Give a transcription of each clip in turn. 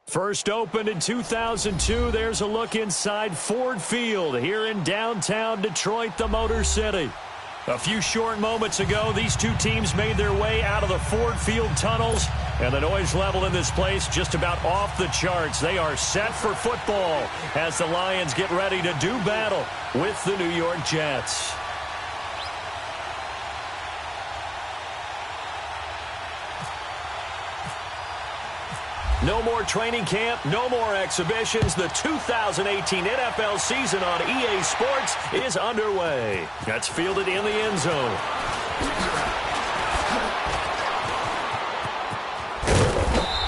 First opened in 2002, there's a look inside Ford Field here in downtown Detroit, the Motor City. A few short moments ago, these two teams made their way out of the Ford Field tunnels, and the noise level in this place just about off the charts. They are set for football as the Lions get ready to do battle with the New York Jets. No more training camp, no more exhibitions. The 2018 NFL season on EA Sports is underway. That's fielded in the end zone.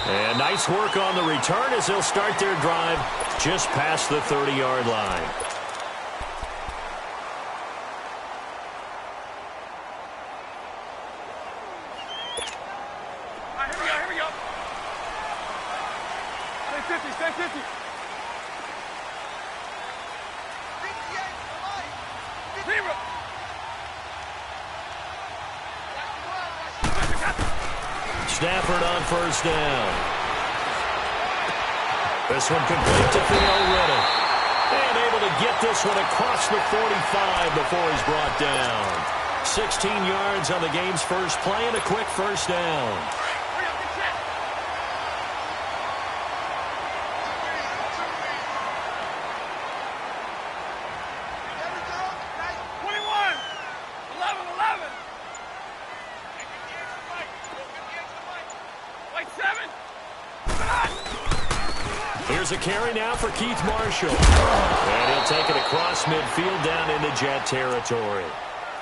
And nice work on the return as they'll start their drive just past the 30-yard line. Stafford on first down. This one complete to Theo Riddick. And able to get this one across the 45 before he's brought down. 16 yards on the game's first play and a quick first down. Here's a carry now for Keith Marshall. And he'll take it across midfield down into Jet territory.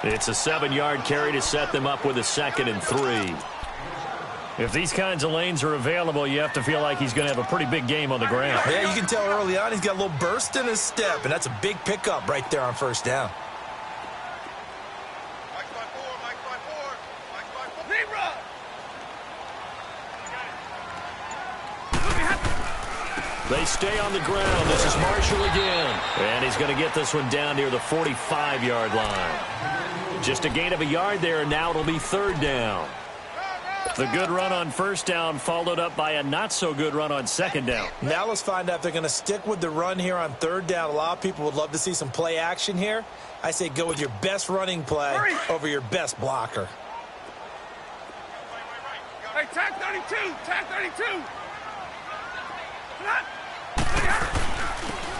It's a 7-yard carry to set them up with a 2nd and 3. If these kinds of lanes are available, you have to feel like he's going to have a pretty big game on the ground. Yeah, you can tell early on he's got a little burst in his step, and that's a big pickup right there on first down. They stay on the ground. This is Marshall again. And he's going to get this one down near the 45-yard line. Just a gain of a yard there, and now it'll be 3rd down. The good run on first down followed up by a not-so-good run on 2nd down. Now let's find out if they're going to stick with the run here on 3rd down. A lot of people would love to see some play action here. I say go with your best running play over your best blocker. Hey, tag 32! Tag 32!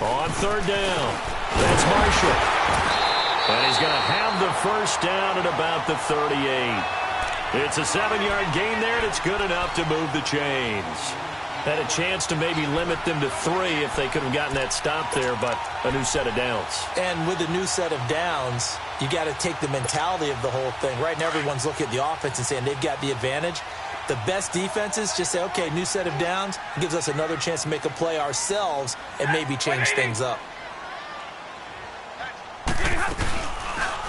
On 3rd down, that's Marshall. And he's going to have the first down at about the 38. It's a 7-yard gain there, and it's good enough to move the chains. Had a chance to maybe limit them to 3 if they could have gotten that stop there, but a new set of downs. And with a new set of downs, you got to take the mentality of the whole thing. Right now, everyone's looking at the offense and saying they've got the advantage. The best defenses just say, okay, new set of downs, gives us another chance to make a play ourselves and maybe change things up.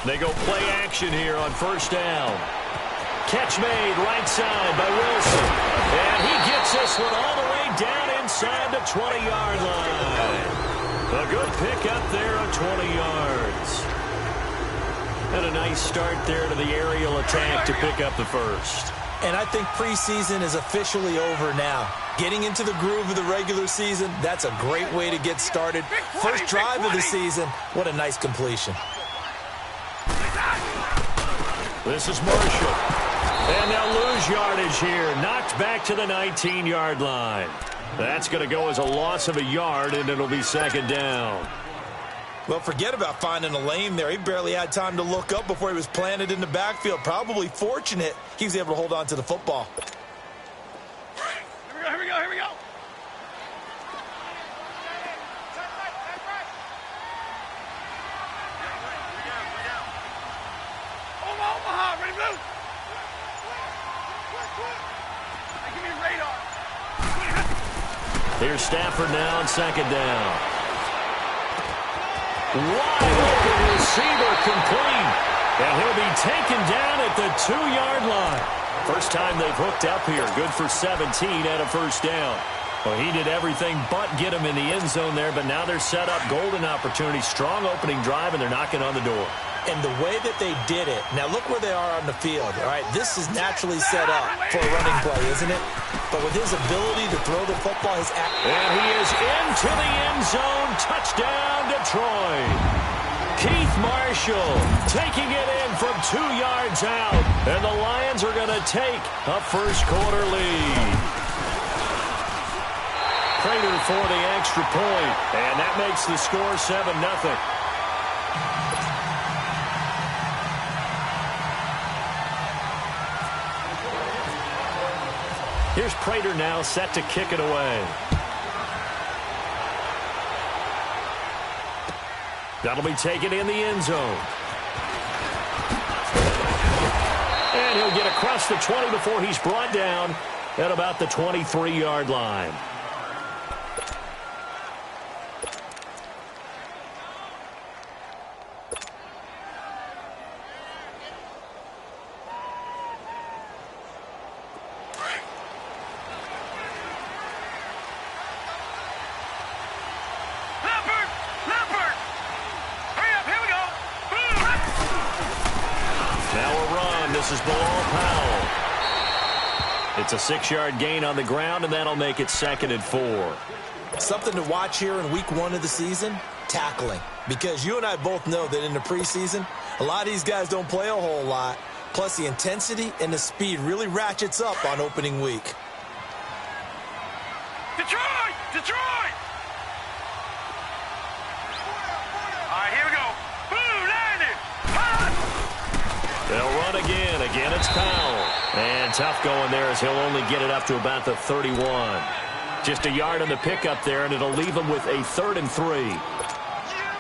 They go play action here on first down. Catch made right side by Wilson. And he gets this one all the way down inside the 20-yard line. A good pick up there on 20 yards. And a nice start there to the aerial attack to pick up the first. And I think preseason is officially over now. Getting into the groove of the regular season, that's a great way to get started. First drive of the season, what a nice completion. This is Marshall. And they'll lose yardage here. Knocked back to the 19-yard line. That's going to go as a loss of a yard, and it'll be 2nd down. Well, forget about finding a lane there. He barely had time to look up before he was planted in the backfield. Probably fortunate he was able to hold on to the football. Here we go, here we go. Omaha, ready, blue. Hey, give me a radar. Here's Stafford now on 2nd down. Wide open receiver complete. And he'll be taken down at the 2-yard line. First time they've hooked up here. Good for 17 and a first down. Well, he did everything but get him in the end zone there, but now they're set up. Golden opportunity, strong opening drive, and they're knocking on the door. And the way that they did it, now look where they are on the field, all right? This is naturally set up for a running play, isn't it? But with his ability to throw the football, and he is into the end zone. Touchdown, Detroit. Keith Marshall taking it in from 2 yards out. And the Lions are going to take a first-quarter lead. Prater for the extra point, and that makes the score 7-0. Here's Prater now set to kick it away. That'll be taken in the end zone. And he'll get across the 20 before he's brought down at about the 23-yard line. This is Bilal Powell. It's a 6-yard gain on the ground, and that'll make it 2nd and 4. Something to watch here in week 1 of the season, tackling. Because you and I both know that in the preseason, a lot of these guys don't play a whole lot. Plus, the intensity and the speed really ratchets up on opening week. Detroit! Detroit! All right, here we go. Boom, landed. They'll run again. Again, it's Powell. And tough going there as he'll only get it up to about the 31. Just a yard on the pickup there, and it'll leave him with a 3rd and 3.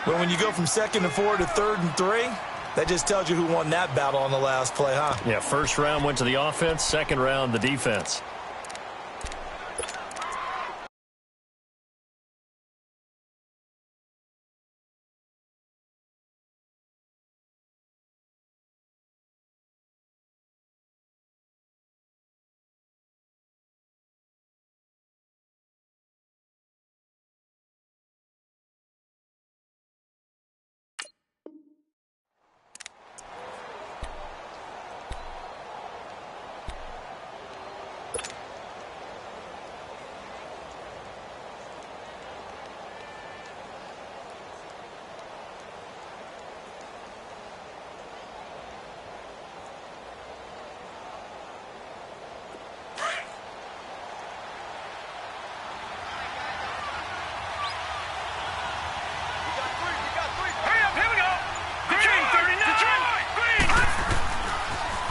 But when you go from 2nd and 4 to 3rd and 3, that just tells you who won that battle on the last play, huh? Yeah, first round went to the offense, second round the defense.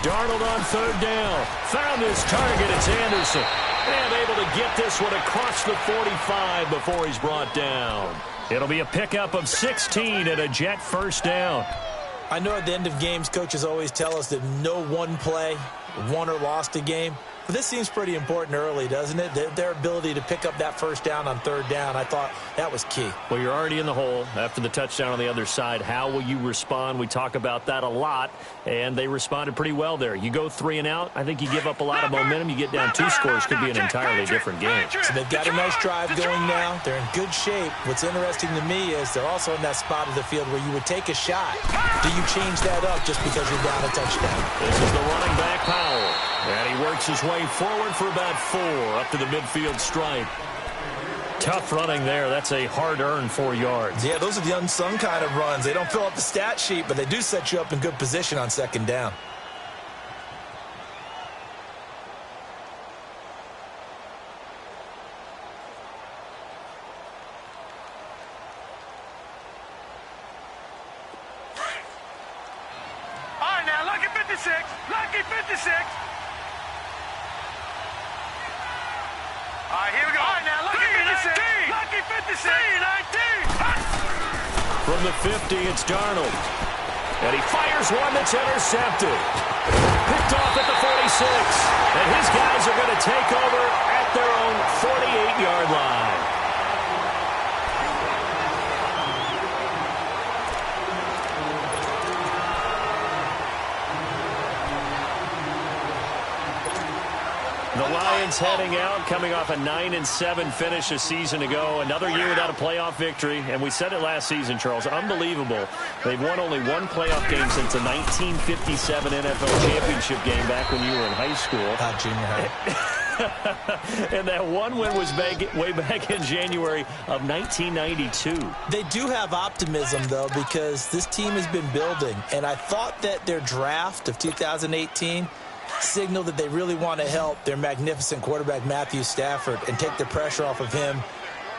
Darnold on 3rd down. Found his target. It's Anderson. And able to get this one across the 45 before he's brought down. It'll be a pickup of 16 and a Jet first down. I know at the end of games, coaches always tell us that no one play won or lost a game. But this seems pretty important early, doesn't it? Their ability to pick up that first down on 3rd down, I thought that was key. Well, you're already in the hole after the touchdown on the other side. How will you respond? We talk about that a lot, and they responded pretty well there. You go 3 and out, I think you give up a lot of momentum. You get down 2 scores, could be an entirely different game. So they've got a nice drive going now. They're in good shape. What's interesting to me is they're also in that spot of the field where you would take a shot. Do you change that up just because you're down a touchdown? This is the running back, Powell. And he works his way forward for about 4 up to the midfield stripe. Tough running there. That's a hard-earned 4 yards. Yeah, those are the unsung kind of runs. They don't fill up the stat sheet, but they do set you up in good position on 2nd down. All right, now, lucky 56. Lucky 56. All right, here we go. All right, now, lucky 56. Lucky 56. 19. From the 50, it's Darnold. And he fires one that's intercepted. Picked off at the 46. And his guys are going to take over at their own 48-yard line. The Lions heading out, coming off a 9-7 finish a season ago. Another year without a playoff victory. And we said it last season, Charles. Unbelievable. They've won only one playoff game since the 1957 NFL championship game back when you were in high school. Junior high. And that one win was way back in January of 1992. They do have optimism, though, because this team has been building. And I thought that their draft of 2018 signaled that they really want to help their magnificent quarterback Matthew Stafford and take the pressure off of him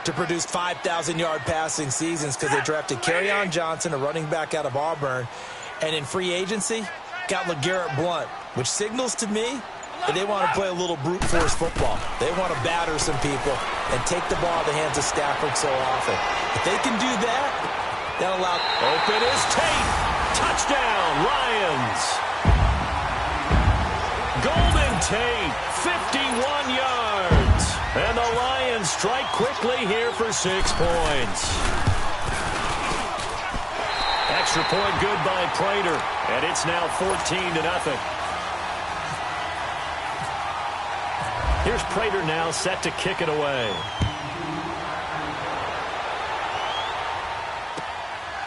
to produce 5,000-yard passing seasons, because they drafted Kerryon Johnson, a running back out of Auburn, and in free agency got LeGarrette Blount, which signals to me that they want to play a little brute force football. They want to batter some people and take the ball out of the hands of Stafford so often. If they can do that, that'll allow... Open is Tate. Touchdown, Lions. Golden Tate, 51 yards. And the Lions strike quickly here for 6 points. Extra point good by Prater. And it's now 14-0. Here's Prater now set to kick it away.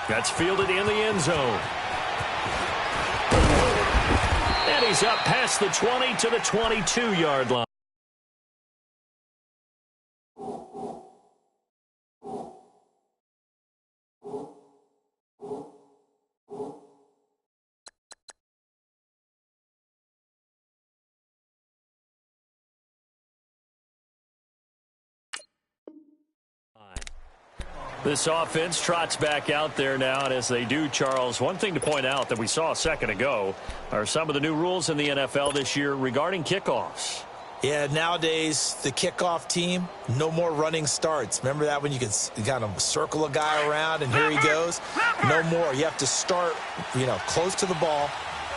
That's fielded in the end zone. And he's up past the 20 to the 22-yard line. This offense trots back out there now, and as they do, Charles, one thing to point out that we saw a second ago are some of the new rules in the NFL this year regarding kickoffs. Yeah, nowadays, the kickoff team, no more running starts. Remember that when you could kind of circle a guy around and here he goes? No more. You have to start, close to the ball.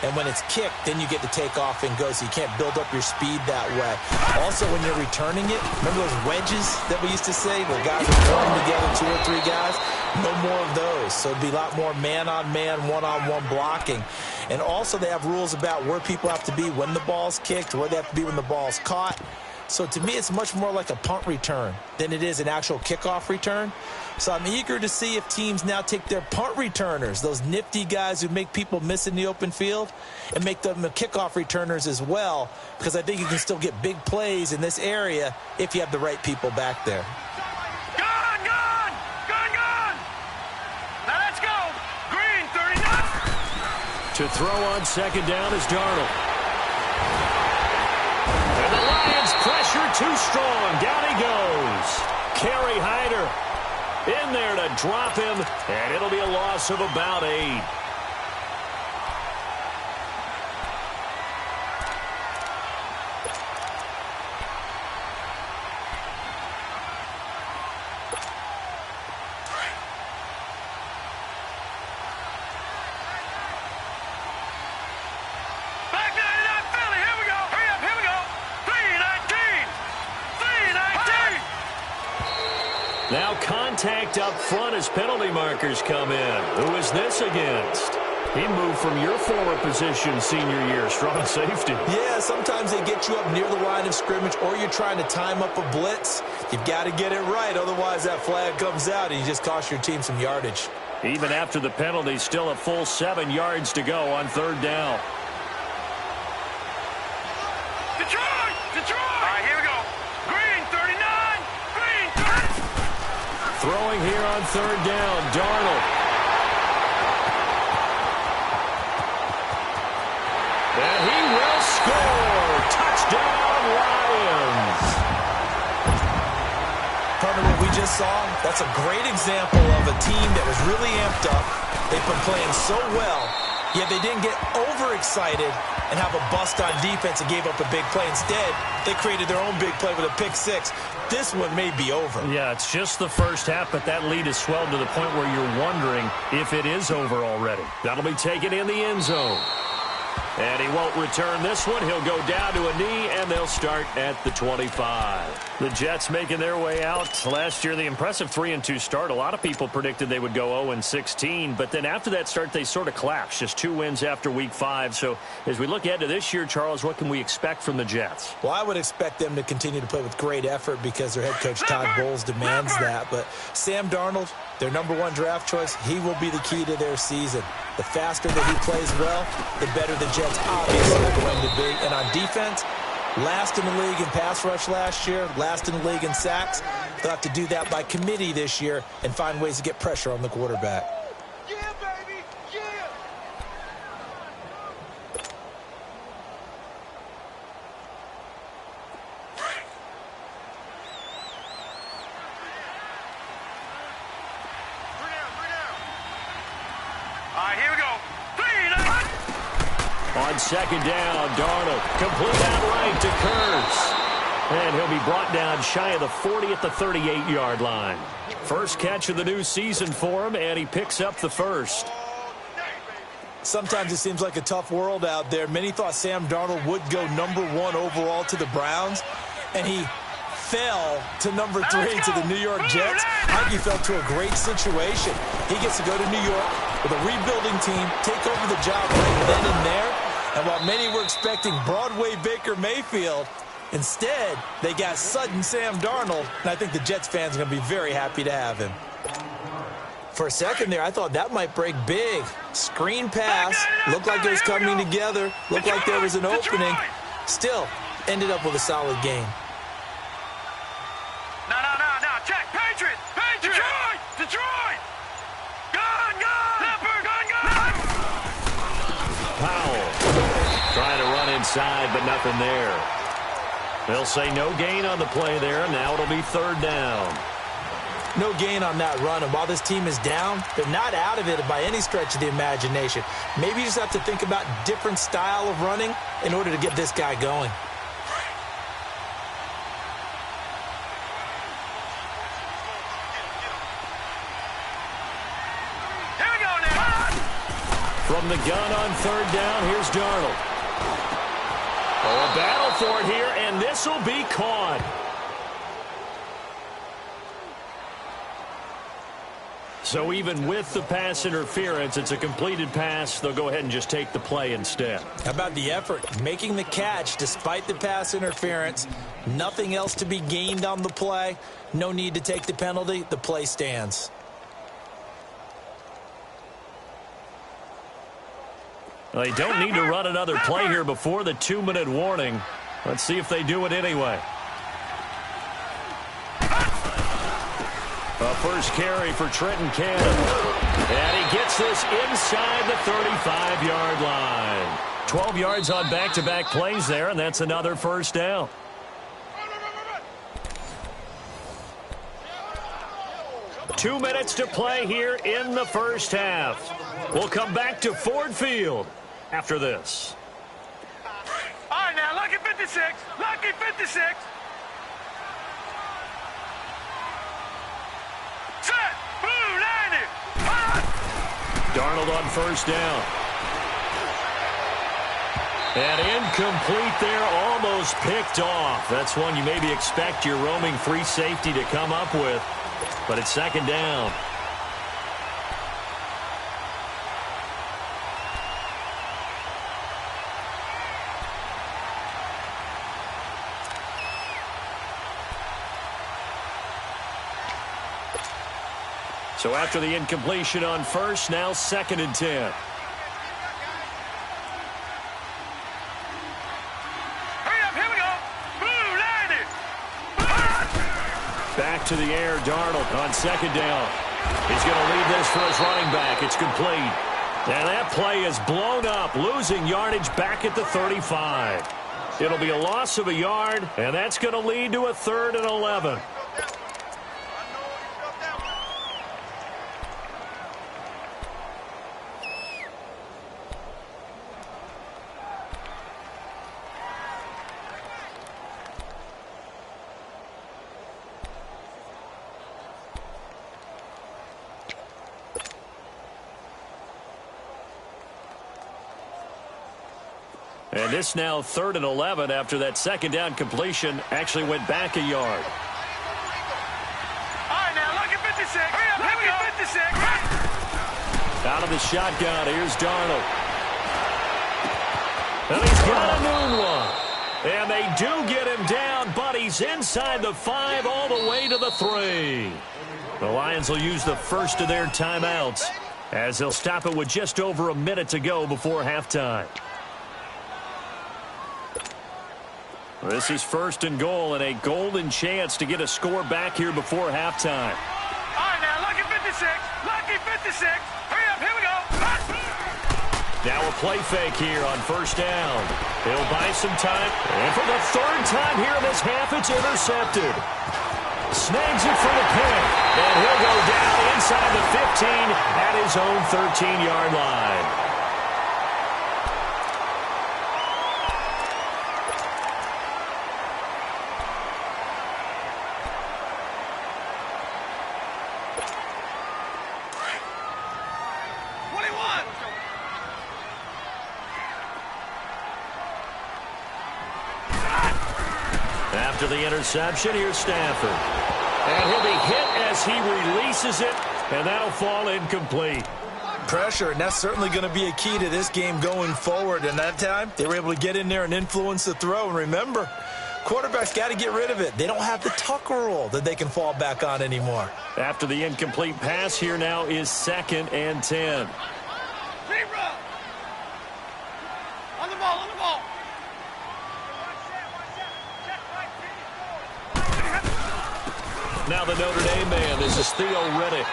And when it's kicked, then you get to take off and go, so you can't build up your speed that way. Also, when you're returning it, remember those wedges that we used to say where guys would form together, 2 or 3 guys? No more of those. So it'd be a lot more man-on-man, one-on-one blocking. And also they have rules about where people have to be when the ball's kicked, where they have to be when the ball's caught. So to me, it's much more like a punt return than it is an actual kickoff return. So I'm eager to see if teams now take their punt returners, those nifty guys who make people miss in the open field, and make them the kickoff returners as well, because I think you can still get big plays in this area if you have the right people back there. Gone! Now let's go! Green, 39! To throw on second down is Darnold. And the Lions pressure too strong. Down he goes. Kerry Hyder in there to drop him, and it'll be a loss of about 8. Back 99 Philly, here we go! Hurry up, here we go! 319! 319! Now contact up front as penalty markers come in. Who is this against? He moved from your former position senior year, strong safety. Yeah, sometimes they get you up near the line of scrimmage, or you're trying to time up a blitz. You've got to get it right, otherwise that flag comes out and you just cost your team some yardage. Even after the penalty, still a full 7 yards to go on third down. Detroit! All right, here we go. Green, 39! Green, 30! Throwing here on third down, Darnold. And he will score. Touchdown, Lions. Partner, what we just saw, that's a great example of a team that was really amped up. They've been playing so well, yet they didn't get overexcited and have a bust on defense and gave up a big play. Instead, they created their own big play with a pick six. This one may be over. Yeah, it's just the first half, but that lead has swelled to the point where you're wondering if it is over already. That'll be taken in the end zone. And he won't return this one. He'll go down to a knee, and they'll start at the 25. The Jets making their way out. Last year, the impressive 3-2 start. A lot of people predicted they would go 0-16, but then after that start, they sort of collapsed. Just 2 wins after Week 5. So as we look ahead to this year, Charles, what can we expect from the Jets? Well, I would expect them to continue to play with great effort because their head coach, Todd Bowles, demands that. But Sam Darnold, their #1 draft choice, he will be the key to their season. The faster that he plays well, the better the Jets obviously are going to be. And on defense, last in the league in pass rush last year, last in the league in sacks. They'll have to do that by committee this year and find ways to get pressure on the quarterback. Yeah, baby! Yeah! All right, here we go. On second down, Darnold complete outright to Kurtz. And he'll be brought down shy of the 40 at the 38-yard line. First catch of the new season for him, and he picks up the first. Sometimes it seems like a tough world out there. Many thought Sam Darnold would go #1 overall to the Browns, and he fell to #3 to the New York Jets. I think he fell to a great situation. He gets to go to New York with a rebuilding team, take over the job right then and there. And while many were expecting Broadway Baker Mayfield, instead, they got sudden Sam Darnold, and I think the Jets fans are going to be very happy to have him. For a second there, I thought that might break big. Screen pass, looked like it was coming together, looked like there was an opening. Still, ended up with a solid game. No, check. Patriots! Detroit! Gun! Leopard! Gun! Powell trying to run inside, but nothing there. They'll say no gain on the play there. Now it'll be third down. No gain on that run, and while this team is down, they're not out of it by any stretch of the imagination. Maybe you just have to think about different style of running in order to get this guy going. Here we go now! From the gun on third down, here's Darnold. Oh, a battle for it here, and this will be caught. So even with the pass interference, it's a completed pass. They'll go ahead and just take the play instead. How about the effort? Making the catch despite the pass interference. Nothing else to be gained on the play. No need to take the penalty. The play stands. Well, they don't need to run another play here before the 2-minute warning. Let's see if they do it anyway. A first carry for Trenton Cannon. And he gets this inside the 35-yard line. 12 yards on back-to-back plays there, and that's another first down. Two minutes to play here in the first half. We'll come back to Ford Field after this. All right, now, lucky 56. Lucky 56. Set. Boom, landed. Darnold on first down. And incomplete there, almost picked off. That's one you maybe expect your roaming free safety to come up with. But it's second down. So after the incompletion on first, now second and 10. Hurry up, here we go. Boom, landed. Back to the air, Darnold on second down. He's going to lead this for his running back. It's complete. And that play is blown up, losing yardage back at the 35. It'll be a loss of a yard, and that's going to lead to a 3rd and 11. And this now 3rd and 11 after that second down completion actually went back a yard. All right, now, look at 56. Look at 56. Out of the shotgun, here's Darnold. And he's got a new one. And they do get him down, but he's inside the 5 all the way to the 3. The Lions will use the first of their timeouts as they'll stop it with just over a minute to go before halftime. This is 1st and goal and a golden chance to get a score back here before halftime. All right, now, look at 56. Lucky 56. Hurry up, here we go. Now a play fake here on 1st down. He'll buy some time. And for the 3rd time here in this half, it's intercepted. Snags it for the pick. And he'll go down inside the 15 at his own 13-yard line. After the interception, here's Stafford. And he'll be hit as he releases it, and that'll fall incomplete. Pressure, and that's certainly going to be a key to this game going forward. And that time, they were able to get in there and influence the throw. And remember, quarterbacks got to get rid of it. They don't have the Tucker rule that they can fall back on anymore. After the incomplete pass, here now is 2nd and 10. On the ball, on the ball. Now the Notre Dame man, this is Theo Riddick.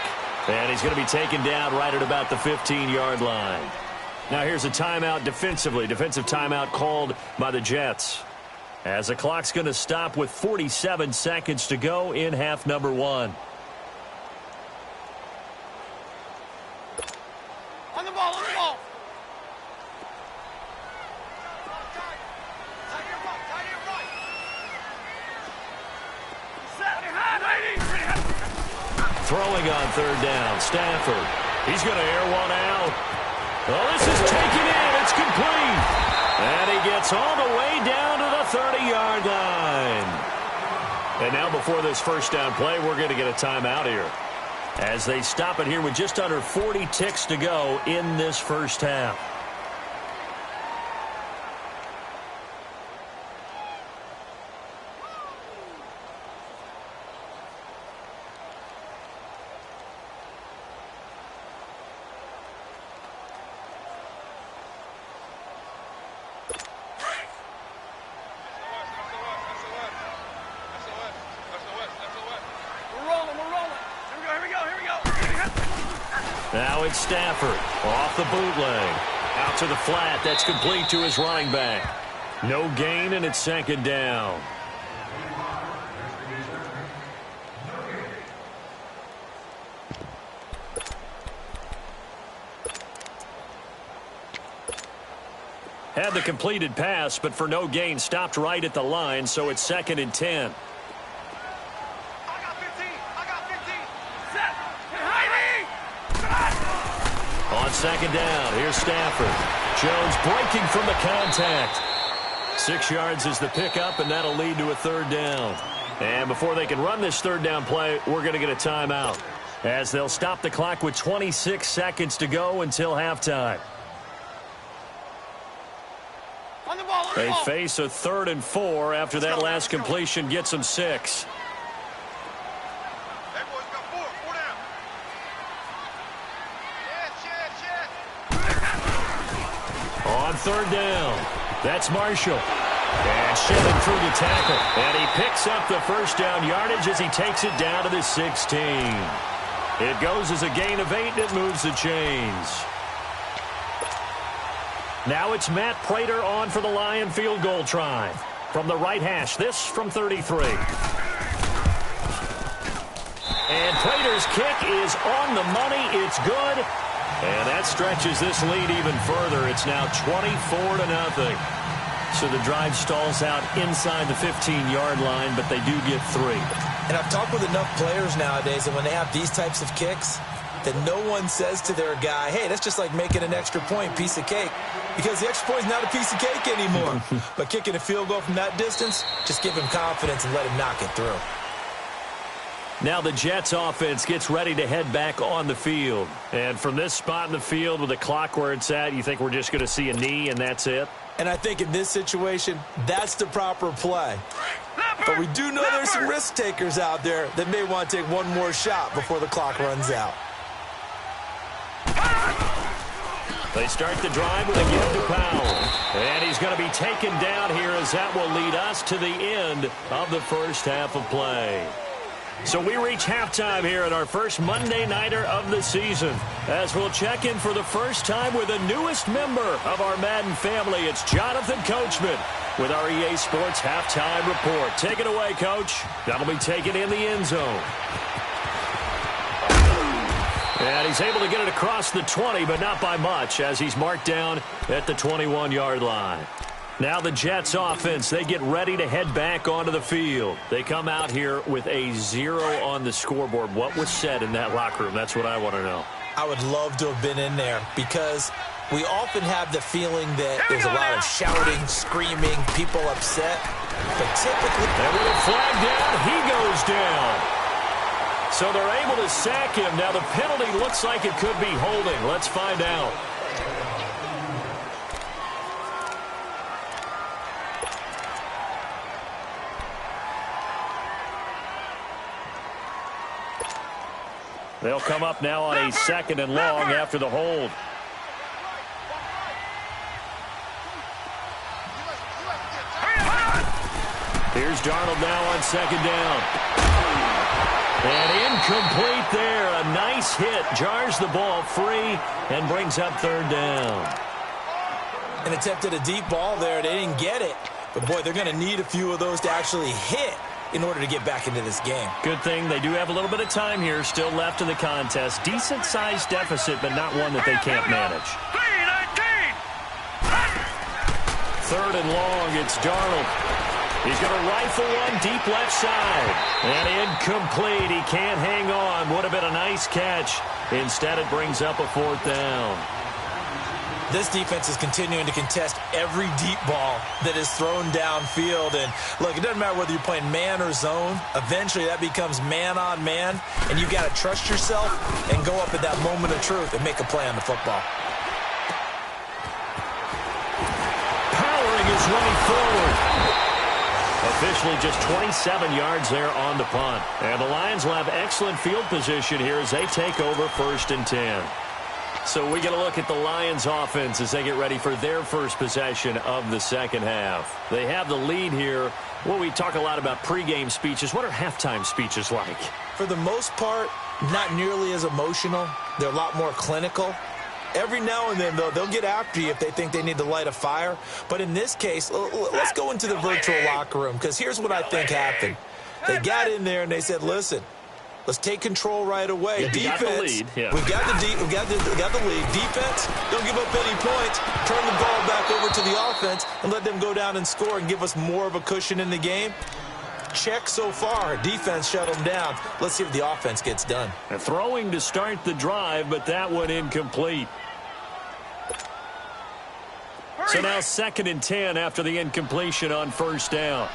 And he's going to be taken down right at about the 15-yard line. Now here's a timeout defensively. Defensive timeout called by the Jets. As the clock's going to stop with 47 seconds to go in half number 1. On the ball, on the ball. Throwing on 3rd down, Stafford. He's going to air one out. Oh, this is taken in. It's complete. And he gets all the way down to the 30-yard line. And now before this 1st down play, we're going to get a timeout here. As they stop it here with just under 40 ticks to go in this 1st half. Now it's Stafford off the bootleg. Out to the flat. That's complete to his running back. No gain, and it's 2nd down. Had the completed pass, but for no gain, stopped right at the line, so it's 2nd and 10. On 2nd down, here's Stafford. Jones breaking from the contact. 6 yards is the pickup, and that'll lead to a 3rd down. And before they can run this 3rd down play, we're going to get a timeout, as they'll stop the clock with 26 seconds to go until halftime. They face a 3rd and 4 after that last completion gets them 6. On 3rd down, that's Marshall. And shoving through the tackle. And he picks up the 1st down yardage as he takes it down to the 16. It goes as a gain of 8, and it moves the chains. Now it's Matt Prater on for the Lion field goal try. From the right hash, this from 33. And Prater's kick is on the money. It's good. And that stretches this lead even further. It's now 24-0. So the drive stalls out inside the 15-yard line, but they do get 3. And I've talked with enough players nowadays that when they have these types of kicks, that no one says to their guy, hey, that's just like making an extra point, piece of cake. Because the extra point is not a piece of cake anymore. But kicking a field goal from that distance, just give him confidence and let him knock it through. Now the Jets offense gets ready to head back on the field. And from this spot in the field with the clock where it's at, you think we're just going to see a knee and that's it? And I think in this situation, that's the proper play. But we do know there's some risk takers out there that may want to take one more shot before the clock runs out. They start the drive with a give to Powell. And he's going to be taken down here as that will lead us to the end of the first half of play. So we reach halftime here at our first Monday Nighter of the season. As we'll check in for the first time with the newest member of our Madden family, it's Jonathan Coachman with our EA Sports Halftime Report. Take it away, Coach. That'll be taken in the end zone. And he's able to get it across the 20, but not by much, as he's marked down at the 21-yard line. Now the Jets offense, they get ready to head back onto the field. They come out here with a 0 on the scoreboard. What was said in that locker room? That's what I want to know. I would love to have been in there because we often have the feeling that there's a lot of shouting, screaming, people upset. But typically... And with a flag down, he goes down. So they're able to sack him. Now the penalty looks like it could be holding. Let's find out. They'll come up now on a 2nd and long after the hold. Here's Darnold now on 2nd down. And incomplete there. A nice hit. Jars the ball free and brings up 3rd down. An attempt at a deep ball there. They didn't get it. But, boy, they're going to need a few of those to actually hit in order to get back into this game. Good thing they do have a little bit of time here still left in the contest. Decent-sized deficit, but not one that they can't manage. 3rd and long, it's Darnold. He's going to rifle one deep left side. And incomplete. He can't hang on. Would have been a nice catch. Instead, it brings up a 4th down. This defense is continuing to contest every deep ball that is thrown downfield. And, look, it doesn't matter whether you're playing man or zone. Eventually, that becomes man-on-man. And you've got to trust yourself and go up at that moment of truth and make a play on the football. Powering his way forward. Officially just 27 yards there on the punt. And the Lions will have excellent field position here as they take over 1st and 10. So we get a look at the Lions offense as they get ready for their first possession of the second half. They have the lead here. Well, we talk a lot about pregame speeches. What are halftime speeches like? For the most part, not nearly as emotional. They're a lot more clinical. Every now and then, though, they'll get after you if they think they need to light a fire. But in this case, let's go into the virtual locker room, because here's what I think happened. They got in there and they said, listen, let's take control right away. Yeah, defense, got the lead. Yeah. we got the lead. Defense, don't give up any points. Turn the ball back over to the offense and let them go down and score and give us more of a cushion in the game. Check so far. Defense shut them down. Let's see if the offense gets done. And throwing to start the drive, but that one incomplete. So now 2nd and 10 after the incompletion on 1st down.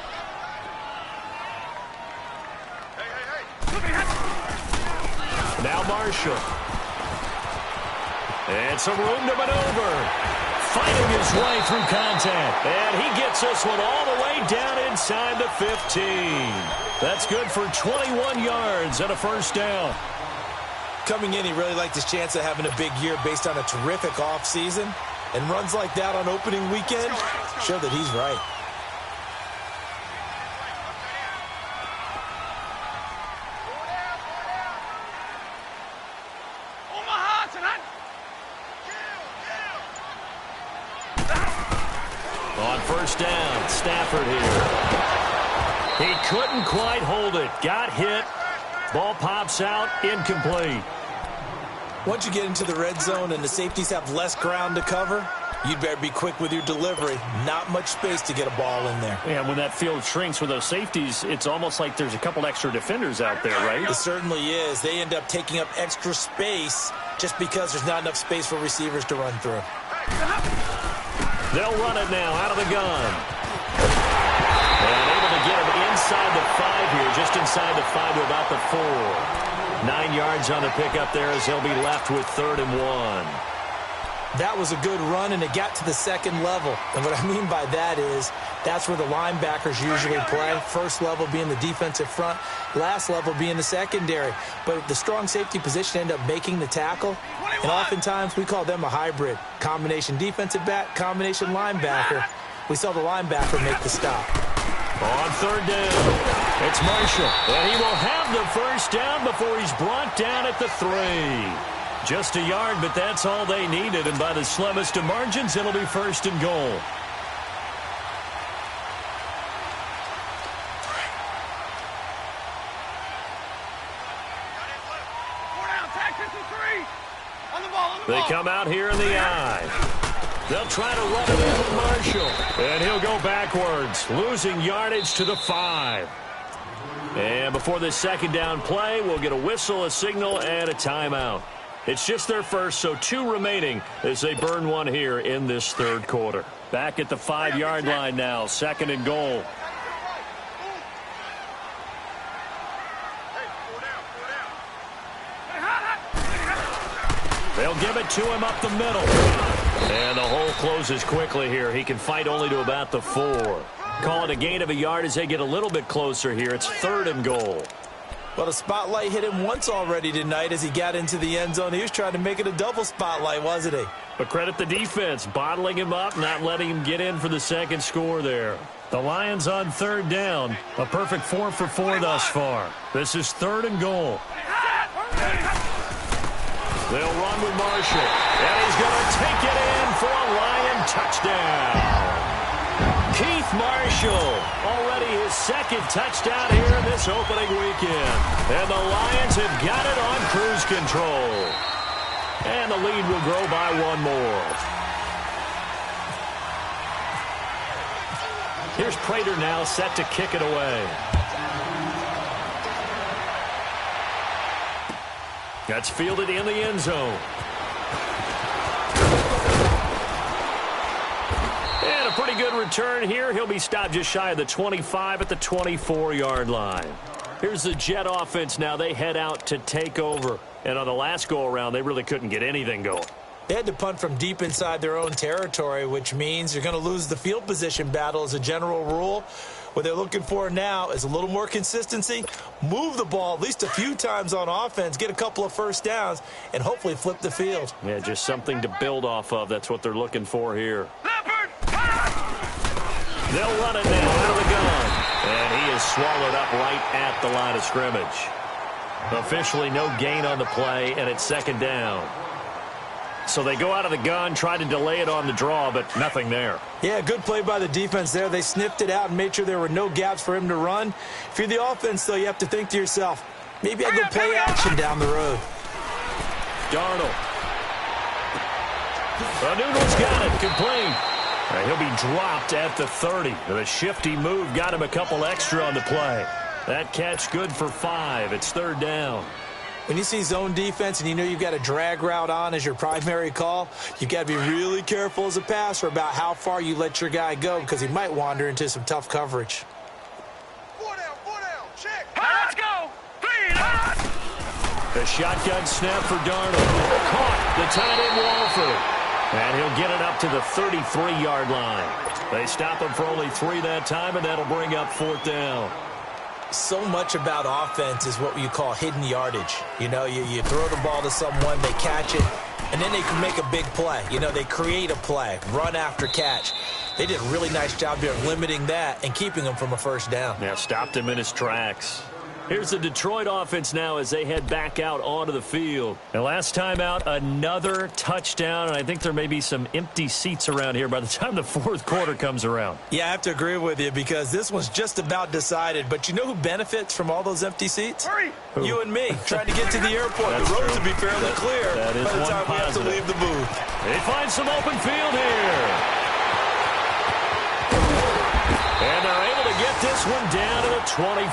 Now Marshall. And some room to maneuver. Fighting his way through contact. And he gets this one all the way down inside the 15. That's good for 21 yards and a 1st down. Coming in, he really liked his chance of having a big year based on a terrific offseason. And runs like that on opening weekend show that he's right. On 1st down, Stafford here. He couldn't quite hold it. Got hit. Ball pops out, incomplete. Once you get into the red zone and the safeties have less ground to cover, you'd better be quick with your delivery. Not much space to get a ball in there. Yeah, when that field shrinks with those safeties, it's almost like there's a couple extra defenders out there, right? It certainly is. They end up taking up extra space just because there's not enough space for receivers to run through. They'll run it now out of the gun. And able to get him inside the 5 here, just inside the 5 to about the 4. 9 yards on the pickup there as they'll be left with 3rd and 1. That was a good run, and it got to the second level. And what I mean by that is that's where the linebackers usually play. First level being the defensive front, last level being the secondary. But the strong safety position ended up making the tackle, and oftentimes we call them a hybrid. Combination defensive back, combination linebacker. We saw the linebacker make the stop. On 3rd down, it's Marshall, and he will have the first down before he's brought down at the 3. Just a yard, but that's all they needed, and by the slimmest of margins, it'll be 1st and goal. They come out here in the I. They'll try to run it in with Marshall, and he'll go backwards, losing yardage to the 5. And before this 2nd down play, we'll get a whistle, a signal, and a timeout. It's just their first, so 2 remaining as they burn 1 here in this 3rd quarter. Back at the 5-yard line now, 2nd and goal. They'll give it to him up the middle. And the hole closes quickly here. He can fight only to about the 4. Call it a gain of a yard as they get a little bit closer here. It's 3rd and goal. Well, the spotlight hit him once already tonight as he got into the end zone. He was trying to make it a double spotlight, wasn't he? But credit the defense, bottling him up, not letting him get in for the 2nd score there. The Lions on 3rd down. A perfect 4 for 4 thus far. This is 3rd and goal. They'll run with Marshall. And he's going to take it in for a Lion touchdown. Keith Marshall, already his 2nd touchdown here this opening weekend. And the Lions have got it on cruise control. And the lead will grow by 1 more. Here's Prater now set to kick it away. That's fielded in the end zone. And a pretty good return here. He'll be stopped just shy of the 25 at the 24-yard line. Here's the Jet offense now. They head out to take over. And on the last go-around, they really couldn't get anything going. They had to punt from deep inside their own territory, which means you're going to lose the field position battle as a general rule. What they're looking for now is a little more consistency, move the ball at least a few times on offense, get a couple of first downs, and hopefully flip the field. Yeah, just something to build off of. That's what they're looking for here. They'll run it now out of the gun. And he is swallowed up right at the line of scrimmage. Officially no gain on the play, and it's 2nd down. So they go out of the gun, try to delay it on the draw, but nothing there. Yeah, good play by the defense there. They sniffed it out and made sure there were no gaps for him to run. If you're the offense, though, you have to think to yourself, maybe I go play action down the road. Darnold. Noodle's got it, complete. He'll be dropped at the 30. The shifty move got him a couple extra on the play. That catch good for 5. It's 3rd down. When you see zone defense and you know you've got a drag route on as your primary call, you've got to be really careful as a passer about how far you let your guy go because he might wander into some tough coverage. 4 down, check. Let's go. 3 down. The shotgun snap for Darnold. Caught the tight end Walford. And he'll get it up to the 33-yard line. They stop him for only 3 that time, and that'll bring up 4th down. So much about offense is what you call hidden yardage. You know, you throw the ball to someone, they catch it, and then they can make a big play. You know, they create a play, run after catch. They did a really nice job there of limiting that and keeping him from a first down. Yeah, stopped him in his tracks. Here's the Detroit offense now as they head back out onto the field. And last time out, another touchdown, and I think there may be some empty seats around here by the time the fourth quarter comes around. Yeah, I have to agree with you because this was just about decided. But you know who benefits from all those empty seats? Hurry! You and me, trying to get to the airport. That's the roads true. will be fairly clear that is by the one time we have to positive. leave the booth. They find some open field here. And they're able to get this one down to the 25.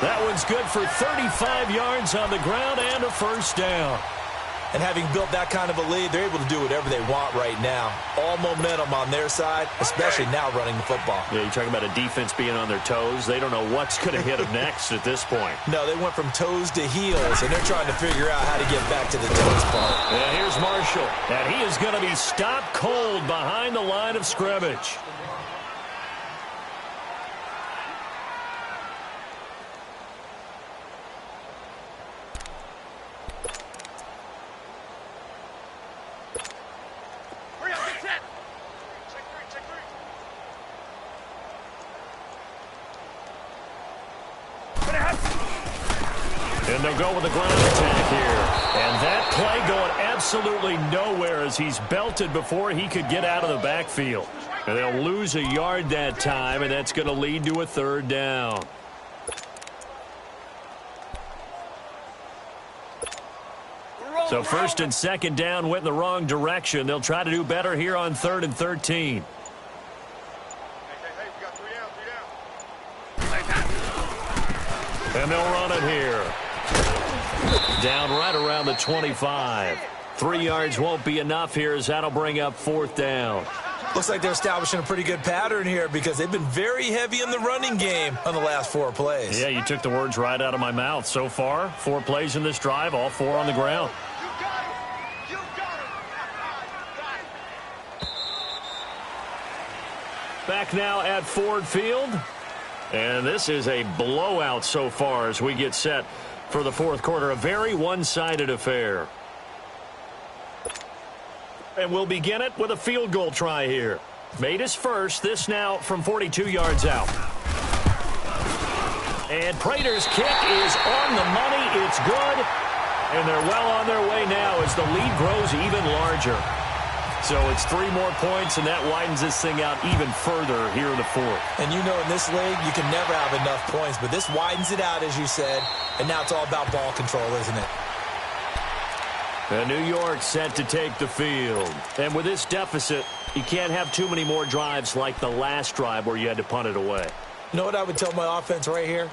That one's good for 35 yards on the ground and a first down. And having built that kind of a lead, they're able to do whatever they want right now. All momentum on their side, especially now running the football. Yeah, you're talking about a defense being on their toes. They don't know what's going to hit them next at this point. No, they went from toes to heels, and they're trying to figure out how to get back to the toes part. And here's Marshall. And he is going to be stopped cold behind the line of scrimmage. Hurry up, get set! Check three. And they'll go with the ground attack here. And that play going absolutely nowhere as he's belted before he could get out of the backfield. And they'll lose a yard that time, and that's going to lead to a third down. So first and second down went in the wrong direction. They'll try to do better here on 3rd and 13. Hey, we got 3 down. And they'll run it here. Down right around the 25. 3 yards won't be enough here as that'll bring up 4th down. Looks like they're establishing a pretty good pattern here because they've been very heavy in the running game on the last 4 plays. Yeah, you took the words right out of my mouth. So far, 4 plays in this drive, all 4 on the ground. You got it! Back now at Ford Field. And this is a blowout so far as we get set for the fourth quarter. A very one-sided affair. And we'll begin it with a field goal try here. Made his first. This now from 42 yards out. And Prater's kick is on the money. It's good. And they're well on their way now as the lead grows even larger. So it's 3 more points, and that widens this thing out even further here in the fourth. And you know in this league, you can never have enough points, but this widens it out, as you said, and now it's all about ball control, isn't it? And New York set to take the field. And with this deficit, you can't have too many more drives like the last drive where you had to punt it away. You know what I would tell my offense right here?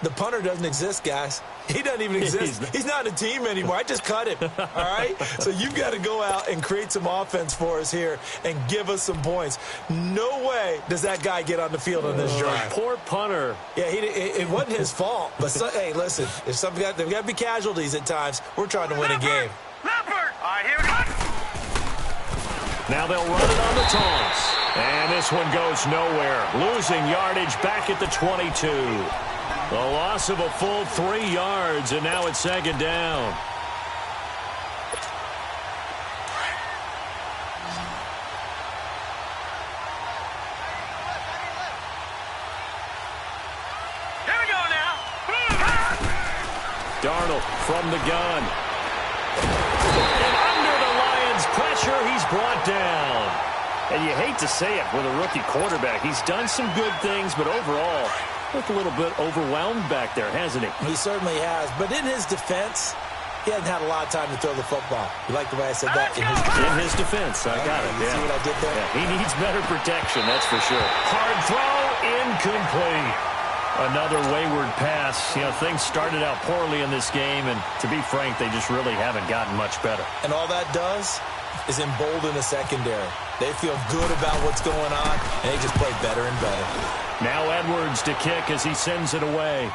The punter doesn't exist, guys. He doesn't even exist. He's not a team anymore. I just cut him, all right? So you've got to go out and create some offense for us here and give us some points. No way does that guy get on the field on this drive. Poor punter. Yeah, it wasn't his fault. But, hey, listen, if there've got to be casualties at times. We're trying to win a game. Leopard! All right, here we go. Now they'll run it on the toss. And this one goes nowhere. Losing yardage back at the 22. The loss of a full 3 yards, and now it's second down. Here we go now. Darnold from the gun. And under the Lions' pressure, he's brought down. And you hate to say it with a rookie quarterback. He's done some good things, but overall, looked a little bit overwhelmed back there, hasn't he? He certainly has. But in his defense, he hasn't had a lot of time to throw the football. You like the way I said that? In his defense, I got it. You see what I did there? Yeah, he needs better protection, that's for sure. Hard throw, incomplete. Another wayward pass. You know, things started out poorly in this game, and to be frank, they just really haven't gotten much better. And all that does is embolden the secondary. They feel good about what's going on, and they just play better and better. Now Edwards to kick as he sends it away.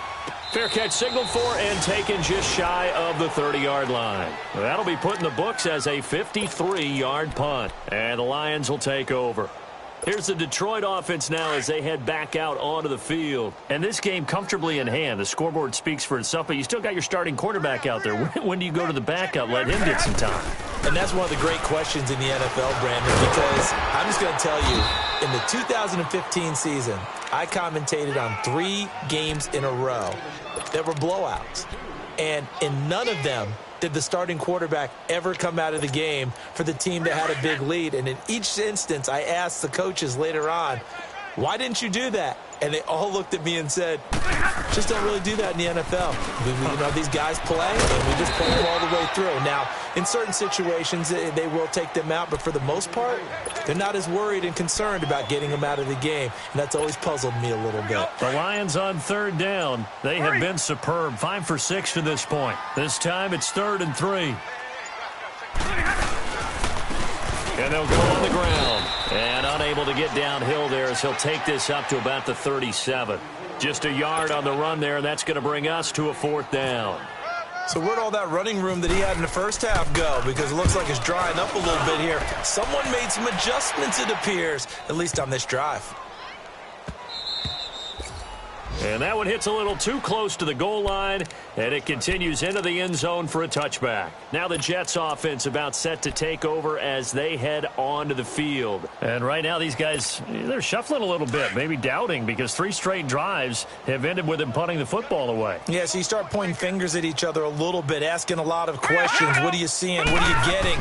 Fair catch signaled for and taken just shy of the 30-yard line. That'll be put in the books as a 53-yard punt. And the Lions will take over. Here's the Detroit offense now as they head back out onto the field. And this game comfortably in hand. The scoreboard speaks for itself, but you still got your starting quarterback out there. When do you go to the backup? Let him get some time. And that's one of the great questions in the NFL, Brandon, because I'm just going to tell you, in the 2015 season, I commentated on 3 games in a row that were blowouts. And in none of them did the starting quarterback ever come out of the game for the team that had a big lead. And in each instance, I asked the coaches later on, why didn't you do that? And they all looked at me and said, just don't really do that in the NFL. You know, these guys play, and we just play them all the way through. Now, in certain situations, they will take them out, but for the most part, they're not as worried and concerned about getting them out of the game, and that's always puzzled me a little bit. The Lions on 3rd down. They have been superb, 5 for 6 to this point. This time it's 3rd and 3. And they'll go on the ground. And unable to get downhill there as he'll take this up to about the 37. Just a yard on the run there, and that's going to bring us to a 4th down. So where'd all that running room that he had in the first half go? Because it looks like it's drying up a little bit here. Someone made some adjustments, it appears, at least on this drive. And that one hits a little too close to the goal line, and it continues into the end zone for a touchback. Now the Jets offense about set to take over as they head onto the field. And right now these guys, they're shuffling a little bit, maybe doubting, because 3 straight drives have ended with them punting the football away. Yeah, so you start pointing fingers at each other a little bit, asking a lot of questions. What are you seeing? What are you getting?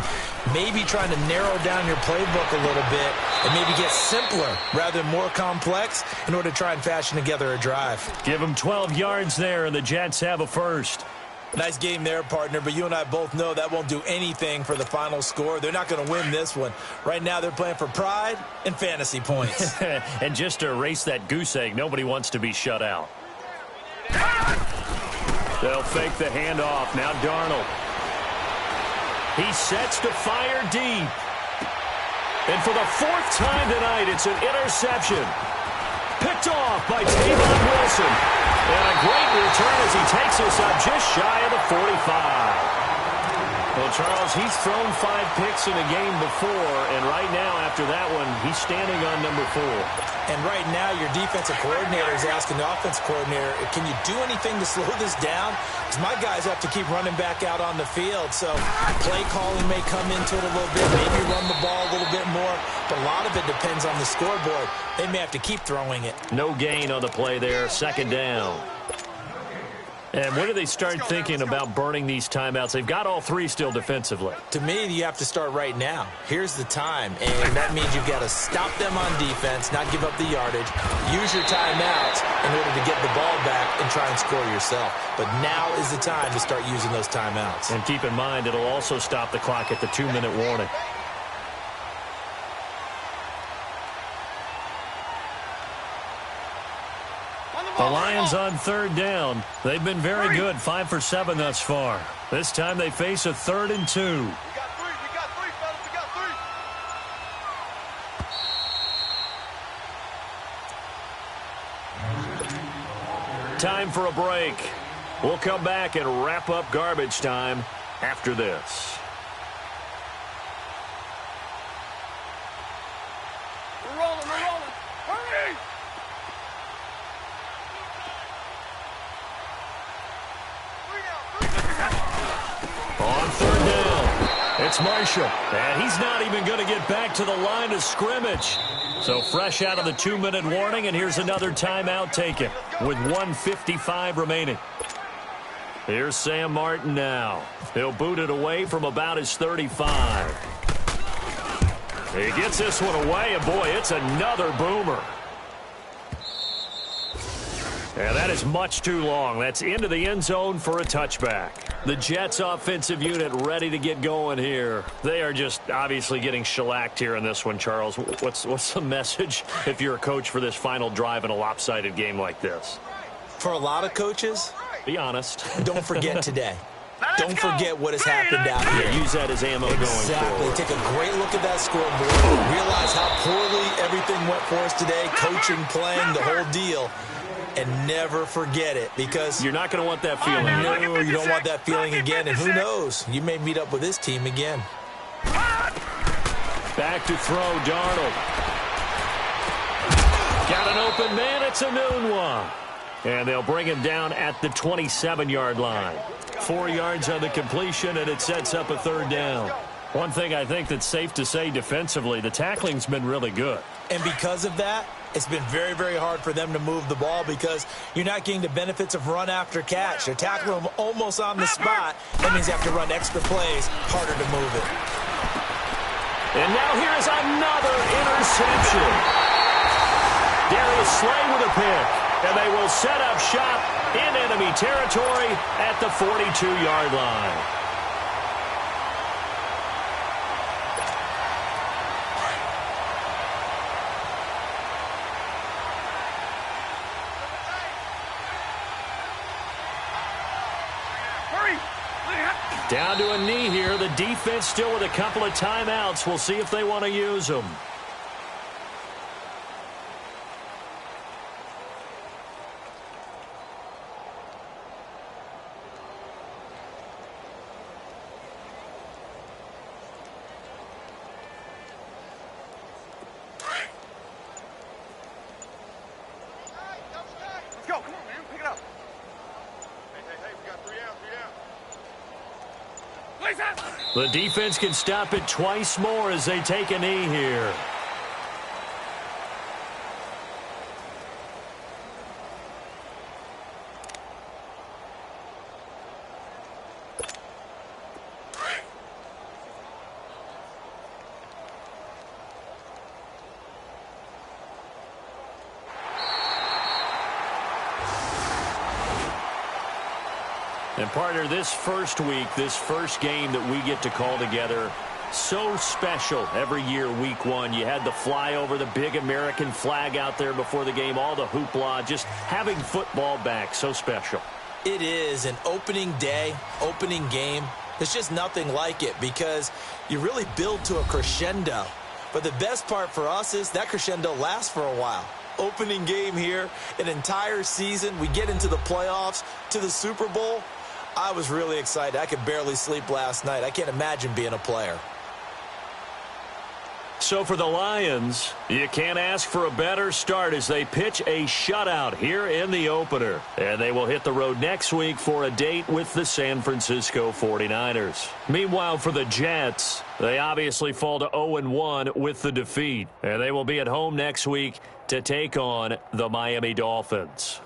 Maybe trying to narrow down your playbook a little bit and maybe get simpler rather than more complex in order to try and fashion together a drive. Give them 12 yards there, and the Jets have a first. Nice game there, partner, but you and I both know that won't do anything for the final score. They're not going to win this one. Right now they're playing for pride and fantasy points. And just to erase that goose egg, nobody wants to be shut out. They'll fake the handoff. Now Darnold. He sets to fire deep. And for the 4th time tonight, it's an interception. Picked off by Tavon Wilson. And a great return as he takes us up just shy of the 45. Well, Charles, he's thrown 5 picks in a game before, and right now, after that one, he's standing on number 4. And right now, your defensive coordinator is asking the offensive coordinator, can you do anything to slow this down? Because my guys have to keep running back out on the field. So play calling may come into it a little bit, maybe run the ball a little bit more, but a lot of it depends on the scoreboard. They may have to keep throwing it. No gain on the play there, 2nd down. And when do they start thinking about burning these timeouts? They've got all 3 still defensively. To me, you have to start right now. Here's the time, and that means you've got to stop them on defense, not give up the yardage, use your timeouts in order to get the ball back and try and score yourself. But now is the time to start using those timeouts. And keep in mind, it'll also stop the clock at the 2-minute warning. The Lions on 3rd down. They've been very good, 5 for 7 thus far. This time they face a 3rd and 2. We got 3, fellas, we got 3. Time for a break. We'll come back and wrap up garbage time after this. We're rolling. Hurry! On 3rd down, it's Marshall. And he's not even going to get back to the line of scrimmage. So fresh out of the 2-minute warning, and here's another timeout taken with 1:55 remaining. Here's Sam Martin now. He'll boot it away from about his 35. He gets this one away, and boy, it's another boomer. And that is much too long. That's into the end zone for a touchback. The Jets offensive unit ready to get going here. They are just obviously getting shellacked here in this one, Charles. What's the message if you're a coach for this final drive in a lopsided game like this? For a lot of coaches, be honest. Don't forget today. Don't forget what has happened out here. Use that as ammo going forward. Take a great look at that scoreboard. Realize how poorly everything went for us today. Coaching, playing, the whole deal. And never forget it, because you're not going to want that feeling. No, you don't want that feeling again. And who knows? You may meet up with this team again. Back to throw, Darnold. Got an open man. It's a noon one. And they'll bring him down at the 27-yard line. 4 yards on the completion, and it sets up a 3rd down. One thing I think that's safe to say defensively, the tackling's been really good. And because of that, it's been very, very hard for them to move the ball because you're not getting the benefits of run after catch. They're tackling them almost on the spot. That means you have to run extra plays, harder to move it. And now here's another interception. Darius Slay with a pick. And they will set up shop in enemy territory at the 42-yard line. Down to a knee here. The defense still with a couple of timeouts. We'll see if they want to use them. Let's go. Come on, man. Pick it up. Hey, we got 3 down, 3 down. The defense can stop it twice more as they take a knee here. And partner, this first week, this first game that we get to call together, so special every year, week one. You had the flyover, the big American flag out there before the game, all the hoopla, just having football back, so special. It is an opening day, opening game. There's just nothing like it because you really build to a crescendo. But the best part for us is that crescendo lasts for a while. Opening game here, an entire season. We get into the playoffs, to the Super Bowl. I was really excited. I could barely sleep last night. I can't imagine being a player. So for the Lions, you can't ask for a better start as they pitch a shutout here in the opener. And they will hit the road next week for a date with the San Francisco 49ers. Meanwhile, for the Jets, they obviously fall to 0-1 with the defeat. And they will be at home next week to take on the Miami Dolphins.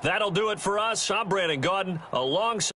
That'll do it for us. I'm Brandon Gaudin alongside